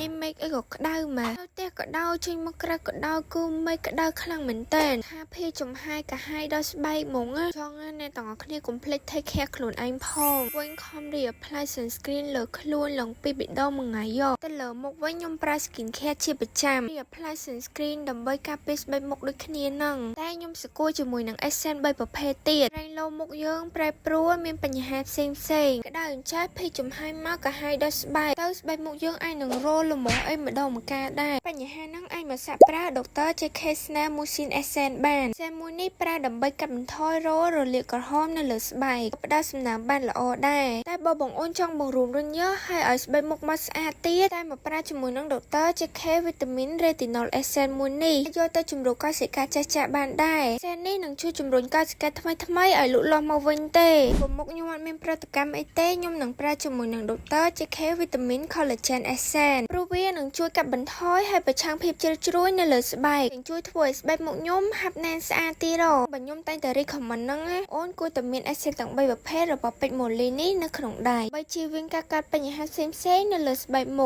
នេះមេឃអីក៏ក្តៅម៉ែនៅផ្ទះក៏ដោចេញមកក្រៅក៏ដោគឺមេឃក្តៅខ្លាំងមែនតើថាភេចំហាយកាហាយដល់ស្បែកហ្មងចង់អ្នកទាំងអស់គ្នាកុំភ្លេច take care ខ្លួនឯងផងវិញខំរី apply sunscreen លើខ្លួនឡើងពីបេះដូងមួយថ្ងៃយកទៅលើមុខវិញខ្ញុំប្រើ skin care ជាប្រចាំរី apply sunscreen ដើម្បីការពារស្បែកមុខដូចគ្នានឹងតែខ្ញុំសគួរជាមួយនឹង essence 3ប្រភេទទៀតរែងលោមុខយើងប្រែប្រួលមានបញ្ហាផ្សេងក្តៅអញ្ចាស់ភេចំហាយមកកាហាយដល់ស្បែកទៅស្បែកមុខយើងអាចនឹងរលមាស់អីម្ដងម្កាលដែរបញ្ហាហ្នឹងអាចមកសាក់ប្រើ Dr. JK Snail Mucin Essence បានសេមួយនេះប្រើដើម្បីកាត់បន្ថយរលាកក្រហមនៅលើស្បែកផ្ដល់សំណើមបានល្អដែរតែបើបងអូនចង់បង្រួមរញើសហើយឲ្យស្បែកមុខមកស្អាតទៀតតែមកប្រើជាមួយនឹង Dr. JK Vitamin Retinol Essence មួយនេះយកទៅជំរុញកោសិកាចាស់បានដែរសេនេះនឹងជួយជំរុញកោសិកាថ្មីឲ្យលូតលាស់មកវិញទេព្រោះមុខខ្ញុំអត់មានប្រតិកម្មអីទេខ្ញុំនឹងប្រើជាមួយនឹង Dr. JK Vitamin Collagen Essence ព្រោះវានឹងជួយកាត់បន្ថយហើយប្រឆាំងភាពជ្រីជ្រួញនៅលើស្បែកនិងជួយធ្វើឲ្យស្បែកមុខខ្ញុំហាប់ណែនស្អាតទៀតបើខ្ញុំតែងតែ recommend ហ្នឹងអូនគួរតែមាន essence ទាំង3ប្រភេទរបស់ពេជ្រម៉ូលីនេះនៅក្នុងដៃដើម្បីជៀសវាងការកើតបញ្ហាផ្សេងៗនៅលើស្បែកមុខ